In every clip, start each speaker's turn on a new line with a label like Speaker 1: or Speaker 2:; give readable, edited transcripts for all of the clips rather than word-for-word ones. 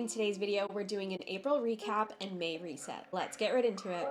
Speaker 1: In today's video, we're doing an April recap and May reset. Let's get right into it.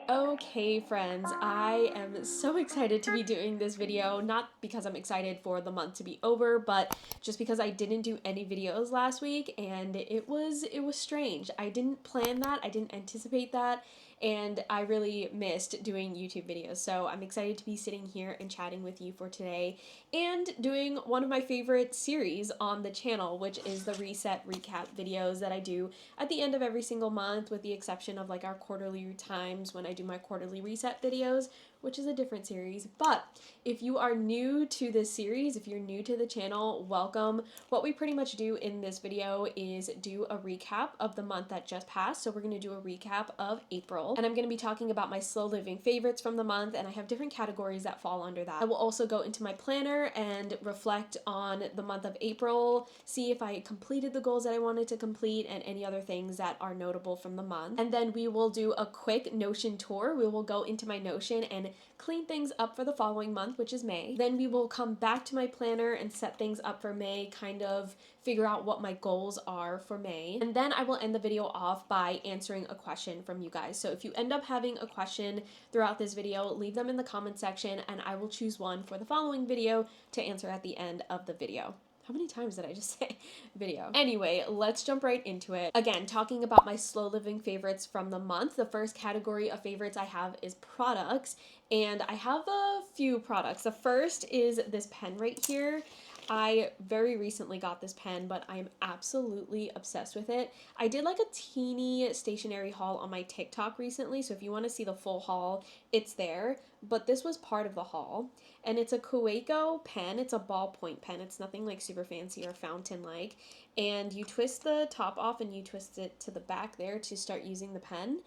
Speaker 1: Okay, friends, I am so excited to be doing this video, not because I'm excited for the month to be over, but just because I didn't do any videos last week and it was strange. I didn't plan that, I didn't anticipate that, and I really missed doing YouTube videos. So I'm excited to be sitting here and chatting with you for today and doing one of my favorite series on the channel, which is the reset recap videos that I do at the end of every single month, with the exception of like our quarterly times when I do my quarterly reset videos, which is a different series. But if you are new to this series, if you're new to the channel, welcome. What we pretty much do in this video is do a recap of the month that just passed. So we're going to do a recap of April, and I'm going to be talking about my slow living favorites from the month, and I have different categories that fall under that. I will also go into my planner and reflect on the month of April, see if I completed the goals that I wanted to complete and any other things that are notable from the month. And then we will do a quick Notion tour. We will go into my Notion and clean things up for the following month, which is May. Then we will come back to my planner and set things up for May, kind of figure out what my goals are for May. And then I will end the video off by answering a question from you guys. So if you end up having a question throughout this video, leave them in the comment section and I will choose one for the following video to answer at the end of the video. How many times did I just say video? Anyway, let's jump right into it. Again, talking about my slow living favorites from the month. The first category of favorites I have is products, and I have a few products. The first is this pen right here. I very recently got this pen, but I'm absolutely obsessed with it. I did like a teeny stationery haul on my TikTok recently, so if you want to see the full haul, it's there. But this was part of the haul, and it's a Kueko pen. It's a ballpoint pen. It's nothing like super fancy or fountain-like, and you twist the top off and you twist it to the back there to start using the pen,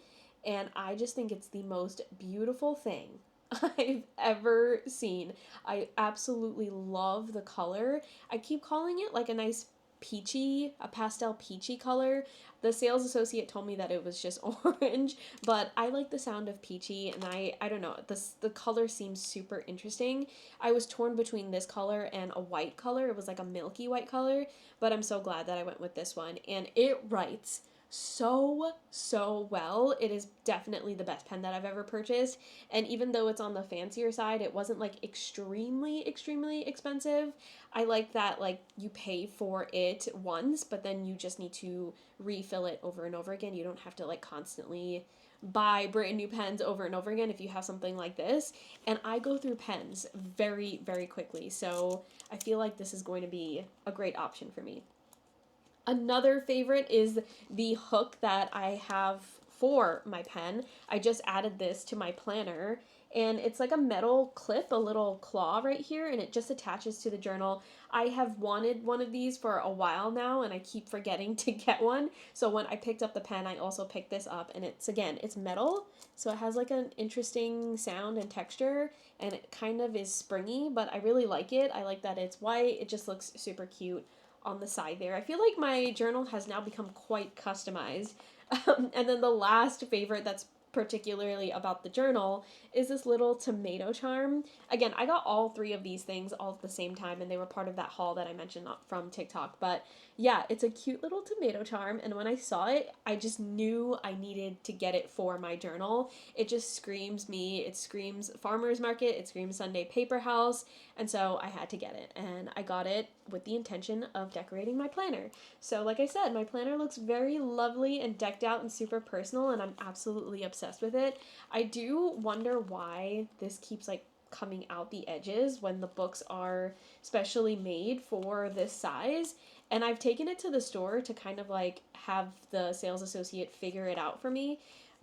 Speaker 1: and I just think it's the most beautiful thing I've ever seen. I absolutely love the color. I keep calling it like a nice peachy, a pastel peachy color. The sales associate told me that it was just orange, but I like the sound of peachy, and I don't know, the color seems super interesting. I was torn between this color and a white color. It was like a milky white color, but I'm so glad that I went with this one, and it writes so well. It is definitely the best pen that I've ever purchased, and even though it's on the fancier side, it wasn't like extremely expensive. I like that like you pay for it once, but then you just need to refill it over and over again. You don't have to like constantly buy brand new pens over and over again if you have something like this. And I go through pens very quickly, so I feel like this is going to be a great option for me. Another favorite is the hook that I have for my pen. I just added this to my planner, and it's like a metal clip, a little claw right here, and it just attaches to the journal. I have wanted one of these for a while now, and I keep forgetting to get one. So when I picked up the pen, I also picked this up, and it's metal, so it has like an interesting sound and texture, and it kind of is springy, but I really like it. I like that it's white. It just looks super cute on the side there. I feel like my journal has now become quite customized. And then the last favorite that's particularly about the journal is this little tomato charm. Again, I got all three of these things all at the same time, and they were part of that haul that I mentioned from TikTok. But yeah, it's a cute little tomato charm, and when I saw it, I just knew I needed to get it for my journal. It just screams me. It screams farmer's market. It screams Sunday paper house, and so I had to get it, and I got it with the intention of decorating my planner. So like I said, my planner looks very lovely and decked out and super personal, and I'm absolutely obsessed with it. I do wonder why this keeps like coming out the edges when the books are specially made for this size, and I've taken it to the store to kind of like have the sales associate figure it out for me,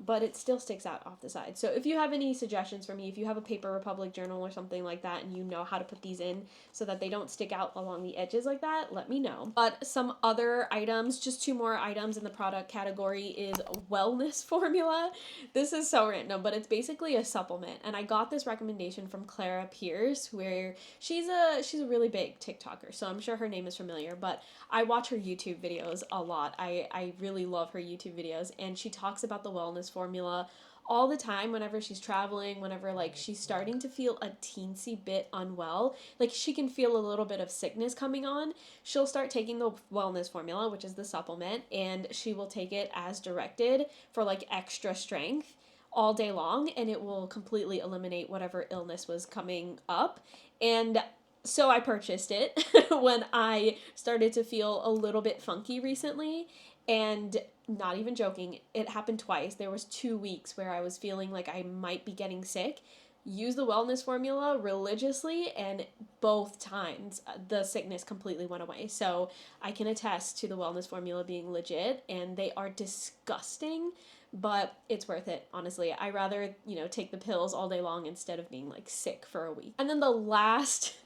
Speaker 1: but it still sticks out off the side. So if you have any suggestions for me, if you have a Paper Republic journal or something like that and you know how to put these in so that they don't stick out along the edges like that, let me know. But some other items, just two more items in the product category, is wellness formula. This is so random, but it's basically a supplement, and I got this recommendation from Clara Pierce, where she's a really big TikToker, so I'm sure her name is familiar, but I watch her YouTube videos a lot. I really love her YouTube videos, and she talks about the wellness formula all the time whenever she's traveling, whenever like she's starting to feel a teensy bit unwell, like she can feel a little bit of sickness coming on, she'll start taking the wellness formula, which is the supplement, and she will take it as directed for like extra strength all day long, and it will completely eliminate whatever illness was coming up. And so I purchased it when I started to feel a little bit funky recently, and not even joking, it happened twice. There was 2 weeks where I was feeling like I might be getting sick. Use the wellness formula religiously, and both times the sickness completely went away. So I can attest to the wellness formula being legit, and they are disgusting, but it's worth it, honestly. I rather, take the pills all day long instead of being like sick for a week. And then the last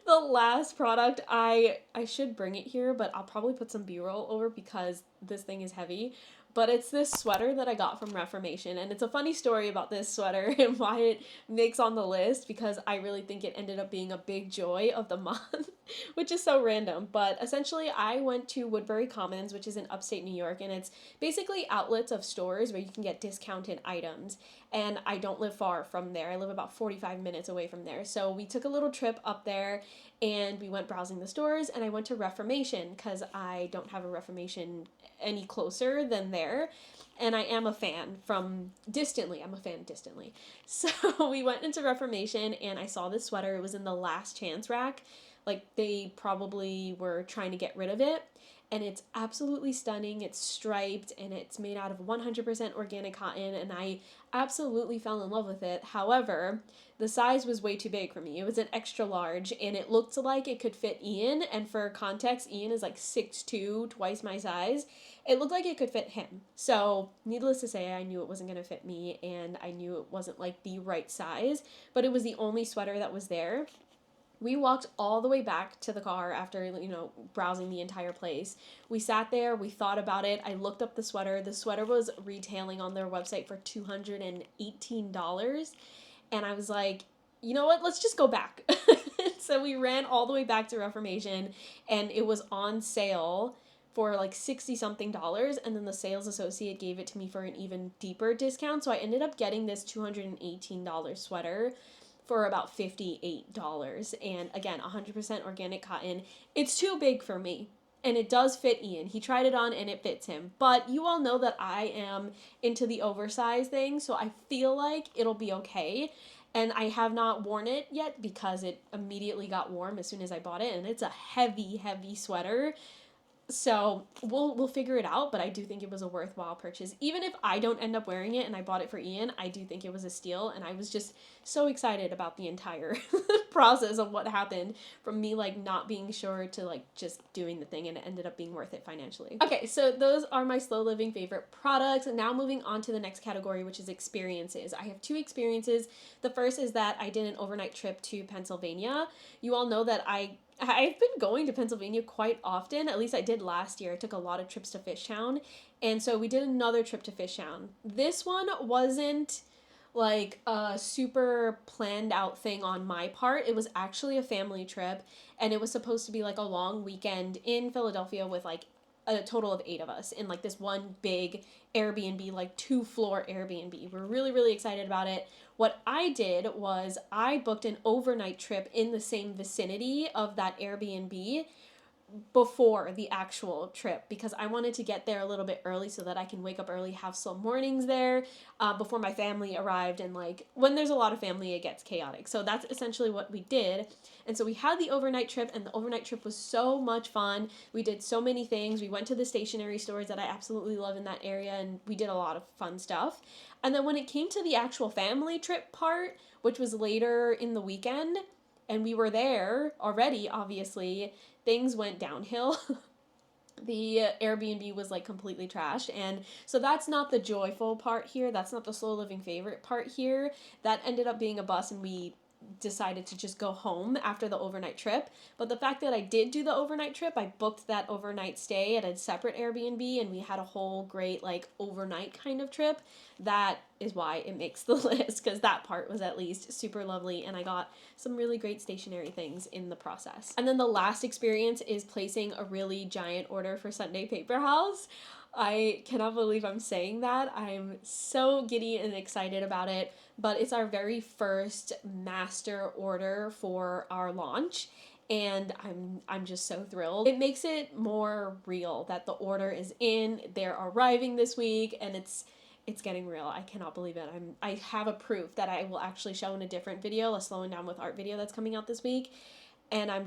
Speaker 1: the last product, I should bring it here, but I'll probably put some B-roll over because this thing is heavy. But it's this sweater that I got from Reformation, and it's a funny story about this sweater and why it makes on the list, because I really think it ended up being a big joy of the month, which is so random. But essentially, I went to Woodbury Commons, which is in upstate New York, and it's basically outlets of stores where you can get discounted items. And I don't live far from there. I live about 45 minutes away from there. So we took a little trip up there and we went browsing the stores, and I went to Reformation because I don't have a Reformation any closer than there. And I am a fan from distantly. I'm a fan distantly. So we went into Reformation and I saw this sweater. It was in the last chance rack. Like they probably were trying to get rid of it. And it's absolutely stunning. It's striped and it's made out of 100% organic cotton, and I absolutely fell in love with it. However, the size was way too big for me. It was an extra large, and it looked like it could fit Ian, and for context, Ian is like 6'2", twice my size. It looked like it could fit him. So, needless to say, I knew it wasn't going to fit me, and I knew it wasn't like the right size, but it was the only sweater that was there. We walked all the way back to the car after, browsing the entire place. We sat there, we thought about it. I looked up the sweater. The sweater was retailing on their website for $218. And I was like, you know what? Let's just go back. So we ran all the way back to Reformation, and it was on sale for like 60 something dollars, and then the sales associate gave it to me for an even deeper discount. So I ended up getting this $218 sweater for about $58. And again, 100% organic cotton. It's too big for me. And it does fit Ian. He tried it on and it fits him. But you all know that I am into the oversized thing, so I feel like it'll be okay. And I have not worn it yet because it immediately got warm as soon as I bought it. And it's a heavy, heavy sweater. So we'll figure it out, but I do think it was a worthwhile purchase. Even if I don't end up wearing it and I bought it for Ian, I do think it was a steal, and I was just so excited about the entire process of what happened from me like not being sure to like just doing the thing, and it ended up being worth it financially. Okay, so those are my slow living favorite products. And now moving on to the next category, which is experiences. I have two experiences. The first is that I did an overnight trip to Pennsylvania. You all know that I've been going to Pennsylvania quite often. At least I did last year. I took a lot of trips to Fishtown. And so we did another trip to Fishtown. This one wasn't like a super planned out thing on my part. It was actually a family trip, and it was supposed to be like a long weekend in Philadelphia with like a total of 8 of us in like this one big Airbnb, like 2-floor Airbnb. We're really, really excited about it. What I did was I booked an overnight trip in the same vicinity of that Airbnb before the actual trip, because I wanted to get there a little bit early so that I can wake up early, have slow mornings there before my family arrived. And like when there's a lot of family, it gets chaotic. So that's essentially what we did. And so we had the overnight trip, and the overnight trip was so much fun. We did so many things. We went to the stationery stores that I absolutely love in that area, and we did a lot of fun stuff. And then when it came to the actual family trip part, which was later in the weekend, and we were there already, obviously, things went downhill. The Airbnb was like completely trashed, and so that's not the joyful part here. That's not the slow living favorite part here. That ended up being a bust, and we decided to just go home after the overnight trip. But the fact that I did do the overnight trip, I booked that overnight stay at a separate Airbnb, and we had a whole great like overnight kind of trip. That is why it makes the list, because that part was at least super lovely, and I got some really great stationery things in the process. And then the last experience is placing a really giant order for Sunday Paper House. I cannot believe I'm saying that. I'm so giddy and excited about it, but it's our very first master order for our launch, and I'm just so thrilled. It makes it more real that the order is in, they're arriving this week, and it's getting real. I cannot believe it. I have a proof that I will actually show in a different video, a slowing down with art video that's coming out this week. And I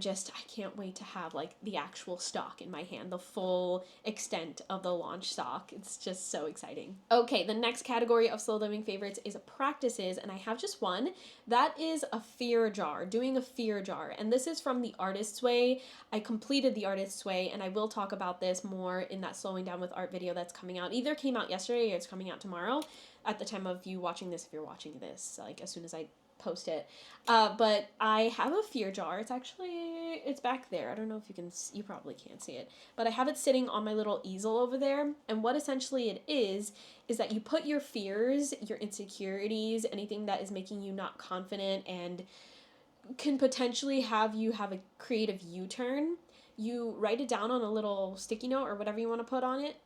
Speaker 1: can't wait to have like the actual stock in my hand, the full extent of the launch stock. It's just so exciting. Okay, the next category of slow living favorites is practices, and I have just one. That is a fear jar, doing a fear jar. And this is from the Artist's Way. I completed the Artist's Way, and I will talk about this more in that slowing down with art video that's coming out. Either came out yesterday or it's coming out tomorrow at the time of you watching this, if you're watching this, like as soon as I post it. But I have a fear jar. It's back there. I don't know if you probably can't see it, but I have it sitting on my little easel over there. And what essentially it is that you put your fears, your insecurities, anything that is making you not confident and can potentially have you have a creative U-turn. You write it down on a little sticky note or whatever you want to put on it,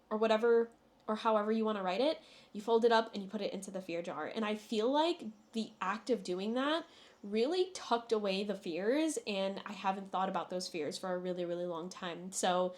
Speaker 1: or whatever, or however you want to write it. You fold it up and you put it into the fear jar. And I feel like the act of doing that really tucked away the fears, and I haven't thought about those fears for a really, really long time. So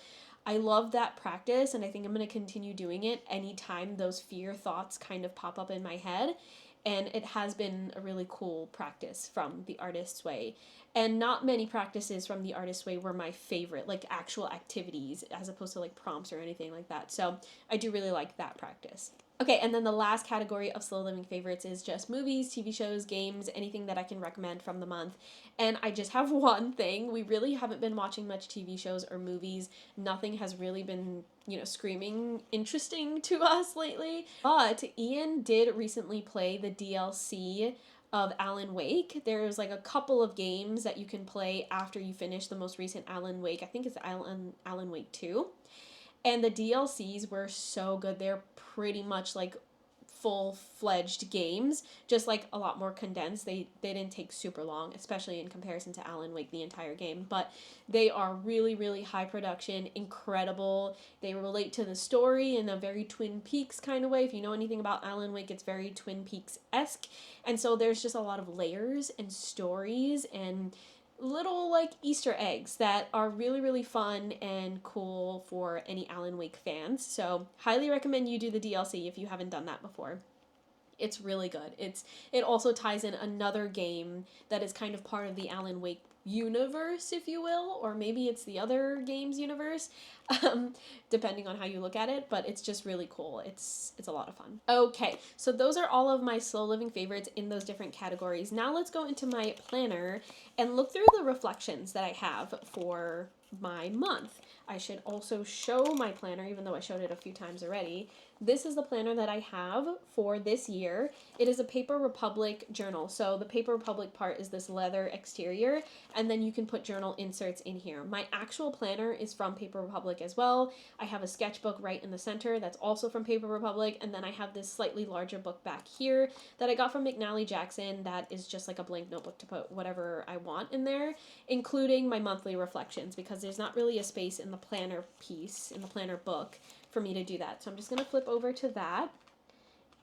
Speaker 1: I love that practice, and I think I'm going to continue doing it anytime those fear thoughts kind of pop up in my head. And it has been a really cool practice from the Artist's Way. And not many practices from the Artist's Way were my favorite, like actual activities, as opposed to like prompts or anything like that. So I do really like that practice. Okay, and then the last category of slow living favorites is just movies, TV shows, games, anything that I can recommend from the month. And I just have one thing. We really haven't been watching much TV shows or movies. Nothing has really been, screaming interesting to us lately. But Ian did recently play the DLC of Alan Wake. There's like a couple of games that you can play after you finish the most recent Alan Wake. I think it's Alan Wake 2. And the DLCs were so good. They're pretty much like full-fledged games, just like a lot more condensed. They didn't take super long, especially in comparison to Alan Wake, the entire game, but they are really, really high production, incredible. They relate to the story in a very Twin Peaks kind of way. If you know anything about Alan Wake, it's very Twin Peaks-esque, and so there's just a lot of layers and stories and little like Easter eggs that are really, really fun and cool for any Alan Wake fans. So highly recommend you do the DLC if you haven't done that before. It's really good. It also ties in another game that is kind of part of the Alan Wake universe, if you will, or maybe it's the other game's universe, depending on how you look at it, but it's just really cool. It's a lot of fun. Okay, so those are all of my slow living favorites in those different categories. Now let's go into my planner and look through the reflections that I have for my month. I should also show my planner, even though I showed it a few times already. This is the planner that I have for this year. It is a Paper Republic journal. So the Paper Republic part is this leather exterior, and then you can put journal inserts in here. My actual planner is from Paper Republic as well. I have a sketchbook right in the center that's also from Paper Republic, and then I have this slightly larger book back here that I got from McNally Jackson that is just like a blank notebook to put whatever I want in there, including my monthly reflections, because there's not really a space in the planner piece, in the planner book, for me to do that. So I'm just going to flip over to that.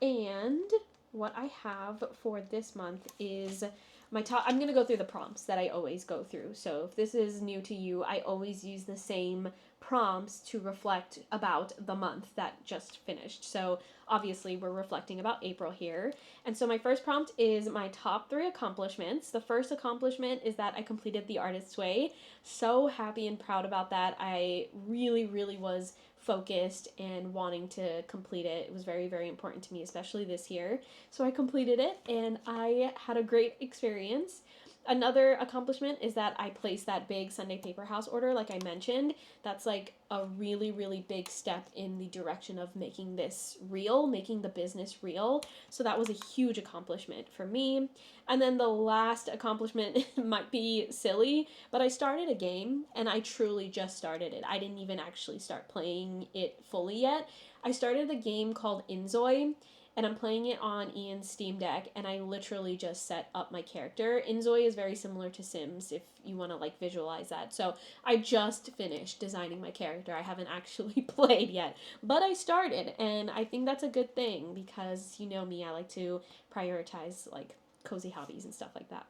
Speaker 1: And what I have for this month is my top. I'm going to go through the prompts that I always go through. So if this is new to you, I always use the same prompts to reflect about the month that just finished. So obviously we're reflecting about April here. And so my first prompt is my top 3 accomplishments. The first accomplishment is that I completed the Artist's Way. So happy and proud about that. I really, really was focused and wanting to complete it. It was very, very important to me, especially this year. So I completed it and I had a great experience. Another accomplishment is that I placed that big Sunday Paper House order, like I mentioned. That's like a really, really big step in the direction of making this real, making the business real. So that was a huge accomplishment for me. And then the last accomplishment might be silly, but I started a game and I truly just started it. I didn't even actually start playing it fully yet. I started a game called Enjoy. and I'm playing it on Ian's Steam Deck, and I literally just set up my character. Enjoy is very similar to Sims if you want to like visualize that. So I just finished designing my character. I haven't actually played yet, but I started, and I think that's a good thing because you know me, I like to prioritize like cozy hobbies and stuff like that.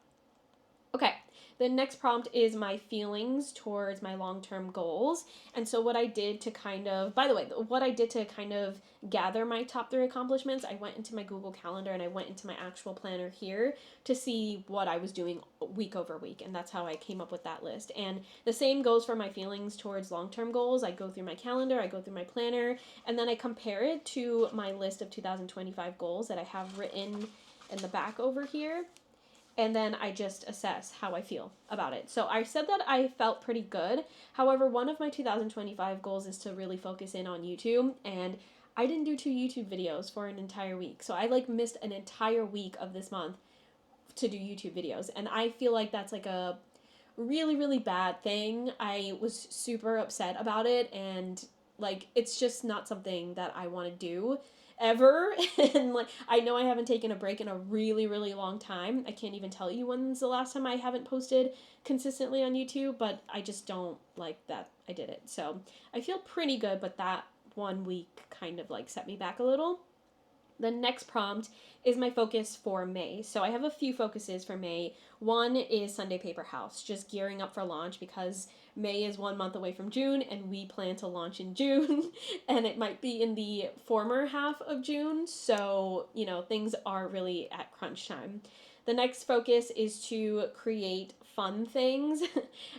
Speaker 1: Okay, the next prompt is my feelings towards my long-term goals. And so what I did to kind of, by the way, what I did to kind of gather my top 3 accomplishments, I went into my Google Calendar and I went into my actual planner here to see what I was doing week over week. And that's how I came up with that list. And the same goes for my feelings towards long-term goals. I go through my calendar, I go through my planner, and then I compare it to my list of 2025 goals that I have written in the back over here, and then I just assess how I feel about it. So I said that I felt pretty good. However, one of my 2025 goals is to really focus in on YouTube, and I didn't do 2 YouTube videos for an entire week. So I like missed an entire week of this month to do YouTube videos, and I feel like that's like a really, really bad thing. I was super upset about it, and like it's just not something that I want to do ever. And like I know I haven't taken a break in a really, really long time. I can't even tell you when's the last time I haven't posted consistently on YouTube, but I just don't like that I did it. So I feel pretty good, but that 1 week kind of like set me back a little. The next prompt is my focus for May. So I have a few focuses for May. One is Sunday Paper House, just gearing up for launch because May is 1 month away from June and we plan to launch in June and it might be in the former half of June. So, you know, things are really at crunch time. The next focus is to create fun things,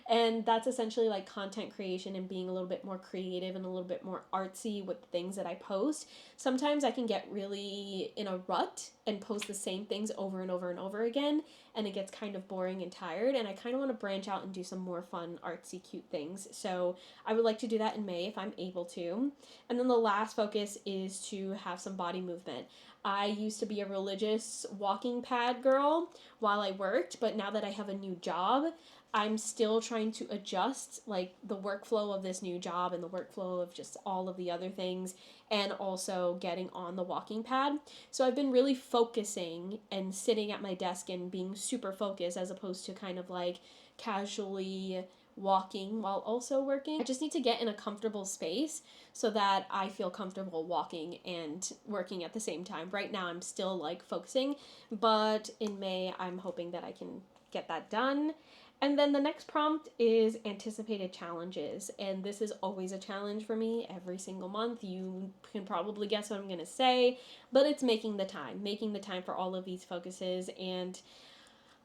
Speaker 1: and that's essentially like content creation and being a little bit more creative and a little bit more artsy with the things that I post. Sometimes I can get really in a rut and post the same things over and over and over again, and it gets kind of boring and tired, and I kind of want to branch out and do some more fun, artsy, cute things. So I would like to do that in May if I'm able to. And then the last focus is to have some body movement. I used to be a religious walking pad girl while I worked, but now that I have a new job, I'm still trying to adjust like the workflow of this new job and the workflow of just all of the other things, and also getting on the walking pad. So I've been really focusing and sitting at my desk and being super focused as opposed to kind of like casually walking while also working. I just need to get in a comfortable space so that I feel comfortable walking and working at the same time. Right now I'm still like focusing, but in May I'm hoping that I can get that done. And then the next prompt is anticipated challenges. And this is always a challenge for me every single month. You can probably guess what I'm going to say, but it's making the time for all of these focuses. And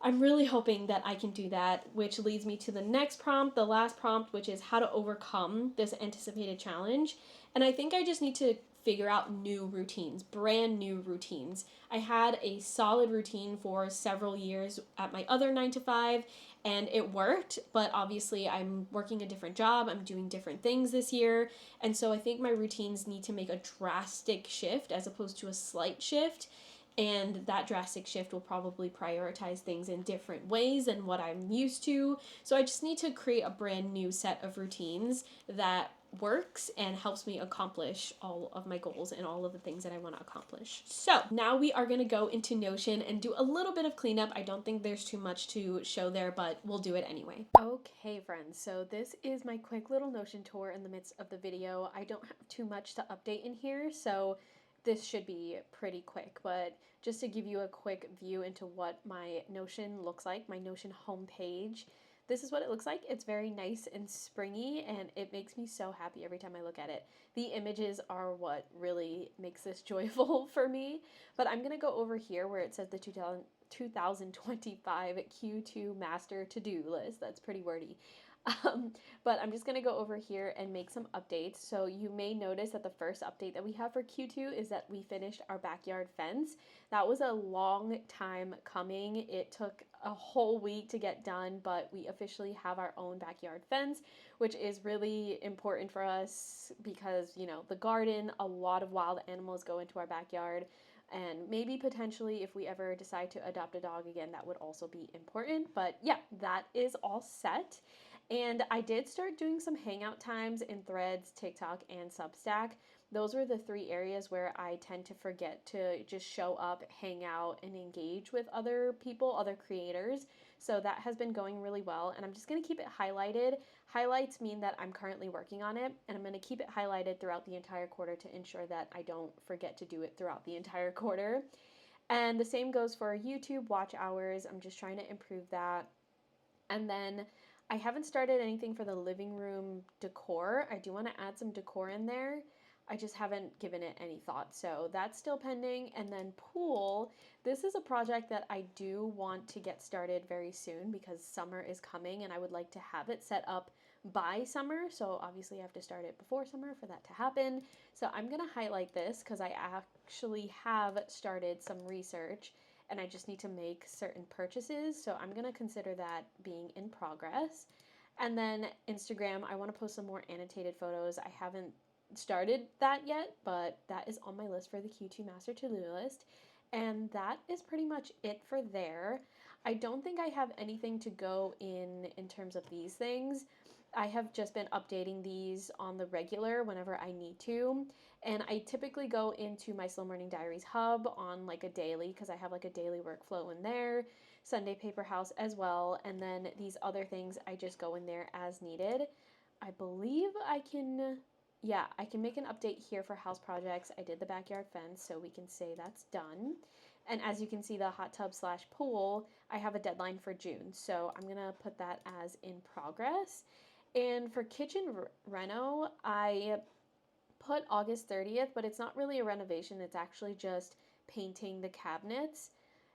Speaker 1: I'm really hoping that I can do that, which leads me to the next prompt, the last prompt, which is how to overcome this anticipated challenge. And I think I just need to figure out new routines, brand new routines. I had a solid routine for several years at my other 9 to 5, and it worked, but obviously I'm working a different job, I'm doing different things this year, and so I think my routines need to make a drastic shift as opposed to a slight shift. And that drastic shift will probably prioritize things in different ways than what I'm used to. So I just need to create a brand new set of routines that works and helps me accomplish all of my goals and all of the things that I want to accomplish. So now we are going to go into Notion and do a little bit of cleanup. I don't think there's too much to show there, but we'll do it anyway. Okay, friends, so this is my quick little Notion tour in the midst of the video. I don't have too much to update in here, so this should be pretty quick, but just to give you a quick view into what my Notion looks like, my Notion homepage, this is what it looks like. It's very nice and springy, and it makes me so happy every time I look at it. The images are what really makes this joyful for me, but I'm going to go over here where it says the 2025 Q2 master to-do list. That's pretty wordy. But I'm just going to go over here and make some updates. So you may notice that the first update that we have for Q2 is that we finished our backyard fence. That was a long time coming. It took a whole week to get done, but we officially have our own backyard fence, which is really important for us because, you know, the garden, a lot of wild animals go into our backyard. And maybe potentially if we ever decide to adopt a dog again, that would also be important. But yeah, that is all set. And I did start doing some hangout times in Threads, TikTok, and Substack. those were the three areas where I tend to forget to just show up, hang out, and engage with other people, other creators. So that has been going really well, and I'm just going to keep it highlighted. Highlights mean that I'm currently working on it, and I'm going to keep it highlighted throughout the entire quarter to ensure that I don't forget to do it throughout the entire quarter. And the same goes for YouTube watch hours. I'm just trying to improve that. And then I haven't started anything for the living room decor. I do want to add some decor in there. I just haven't given it any thought. So that's still pending. And then pool, this is a project that I do want to get started very soon because summer is coming and I would like to have it set up by summer. So obviously I have to start it before summer for that to happen. So I'm going to highlight this because I actually have started some research and I just need to make certain purchases. So I'm going to consider that being in progress. And then Instagram, I want to post some more annotated photos. I haven't started that yet, but that is on my list for the Q2 master to-do list. And that is pretty much it for there. I don't think I have anything to go in terms of these things. I have just been updating these on the regular whenever I need to. And I typically go into my Slow Morning Diaries hub on like a daily because I have like a daily workflow in there, Sunday Paper House as well. And then these other things, I just go in there as needed. I believe I can make an update here for house projects. I did the backyard fence, so we can say that's done. And as you can see, the hot tub / pool, I have a deadline for June. So I'm going to put that as in progress. And for kitchen reno, I put August 30th, but it's not really a renovation. It's actually just painting the cabinets.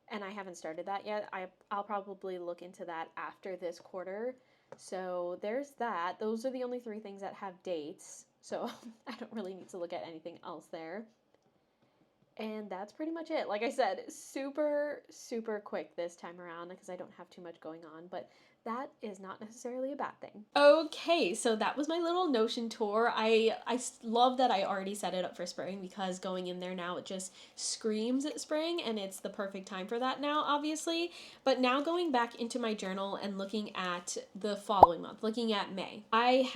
Speaker 1: And I haven't started that yet. I'll probably look into that after this quarter. So there's that. Those are the only three things that have dates. So I don't really need to look at anything else there. And that's pretty much it. Like I said, super, super quick this time around because I don't have too much going on, but that is not necessarily a bad thing. Okay, so that was my little Notion tour. I love that I already set it up for spring because going in there now, it just screams at spring and it's the perfect time for that now, obviously. But now going back into my journal and looking at the following month, looking at May, I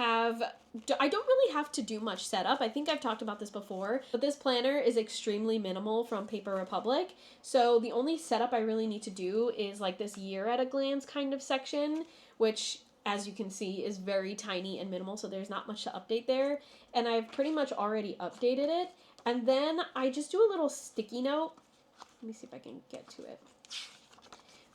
Speaker 1: don't really have to do much setup. I think I've talked about this before, but this planner is extremely minimal from Paper Republic. So the only setup I really need to do is like this year at a glance kind of section, which as you can see is very tiny and minimal. So there's not much to update there. And I've pretty much already updated it. And then I just do a little sticky note. Let me see if I can get to it.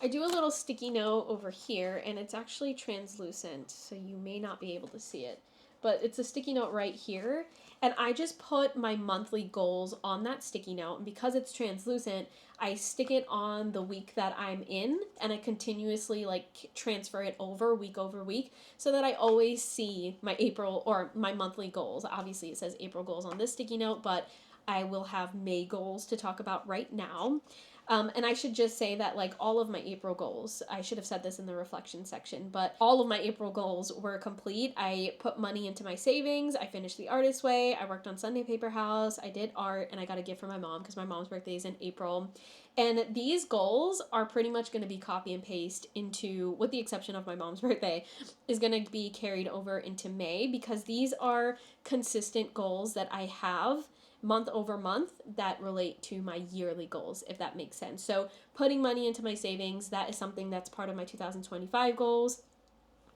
Speaker 1: I do a little sticky note over here and it's actually translucent. So you may not be able to see it. But it's a sticky note right here, and I just put my monthly goals on that sticky note, and because it's translucent, I stick it on the week that I'm in, and I continuously like transfer it over week, so that I always see my April or my monthly goals. Obviously it says April goals on this sticky note, but I will have May goals to talk about right now. And I should just say that like all of my April goals, I should have said this in the reflection section, but all of my April goals were complete. I put money into my savings. I finished The Artist's Way. I worked on Sunday Paper House. I did art, and I got a gift for my mom because my mom's birthday is in April. And these goals are pretty much going to be copy and paste into, with the exception of my mom's birthday, is going to be carried over into May because these are consistent goals that I have month over month that relate to my yearly goals, if that makes sense. So putting money into my savings, that is something that's part of my 2025 goals.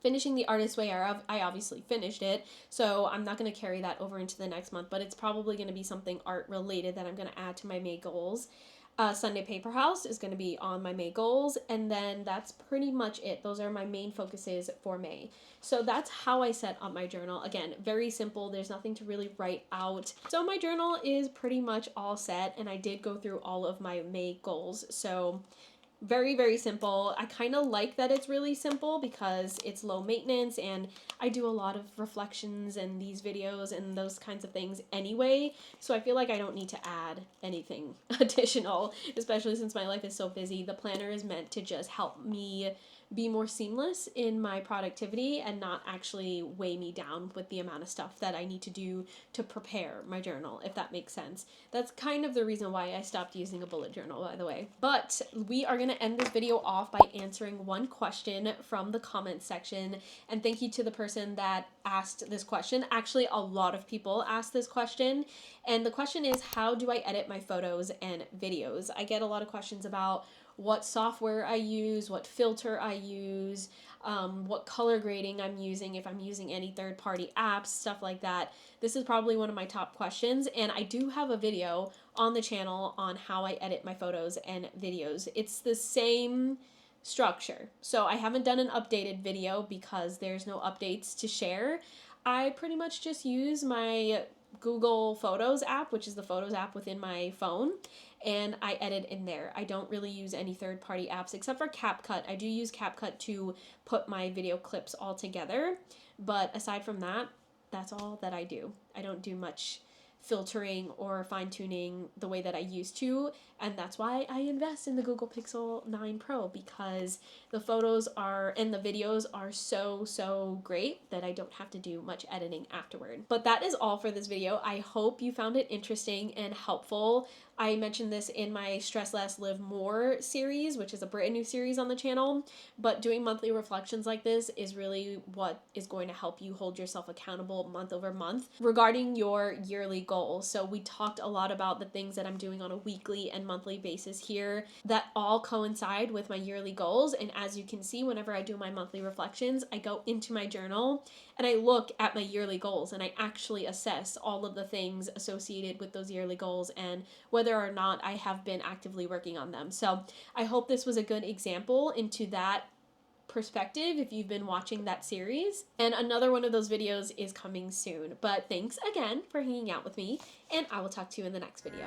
Speaker 1: Finishing The Artist's Way, I obviously finished it, so I'm not going to carry that over into the next month, but it's probably going to be something art related that I'm going to add to my May goals. Sunday Paper House is going to be on my May goals, and then that's pretty much it. Those are my main focuses for May. So that's how I set up my journal. Again, very simple. There's nothing to really write out. So my journal is pretty much all set, and I did go through all of my May goals. So very, very simple. I kind of like that it's really simple because it's low maintenance and I do a lot of reflections and these videos and those kinds of things anyway. So I feel like I don't need to add anything additional, especially since my life is so busy. The planner is meant to just help me be more seamless in my productivity and not actually weigh me down with the amount of stuff that I need to do to prepare my journal, if that makes sense. That's kind of the reason why I stopped using a bullet journal, by the way. But we are going to end this video off by answering one question from the comment section. And thank you to the person that asked this question. Actually, a lot of people asked this question. And the question is, how do I edit my photos and videos? I get a lot of questions about what software I use, what filter I use, what color grading I'm using, if I'm using any third-party apps, stuff like that. This is probably one of my top questions, and I do have a video on the channel on how I edit my photos and videos. It's the same structure. So I haven't done an updated video because there's no updates to share. I pretty much just use my Google Photos app, which is the Photos app within my phone, and I edit in there. I don't really use any third-party apps except for CapCut. I do use CapCut to put my video clips all together, but aside from that, that's all that I do. I don't do much filtering or fine-tuning the way that I used to, and that's why I invest in the Google Pixel 9 Pro, because the photos are and the videos are so great that I don't have to do much editing afterward. But that is all for this video. I hope you found it interesting and helpful. I mentioned this in my Stress Less, Live More series, which is a brand new series on the channel, but doing monthly reflections like this is really what is going to help you hold yourself accountable month over month regarding your yearly goals. So we talked a lot about the things that I'm doing on a weekly and monthly basis here that all coincide with my yearly goals. And as you can see, whenever I do my monthly reflections, I go into my journal and I look at my yearly goals and I actually assess all of the things associated with those yearly goals and whether or not I have been actively working on them. So I hope this was a good example into that perspective if you've been watching that series. And another one of those videos is coming soon. But thanks again for hanging out with me, and I will talk to you in the next video.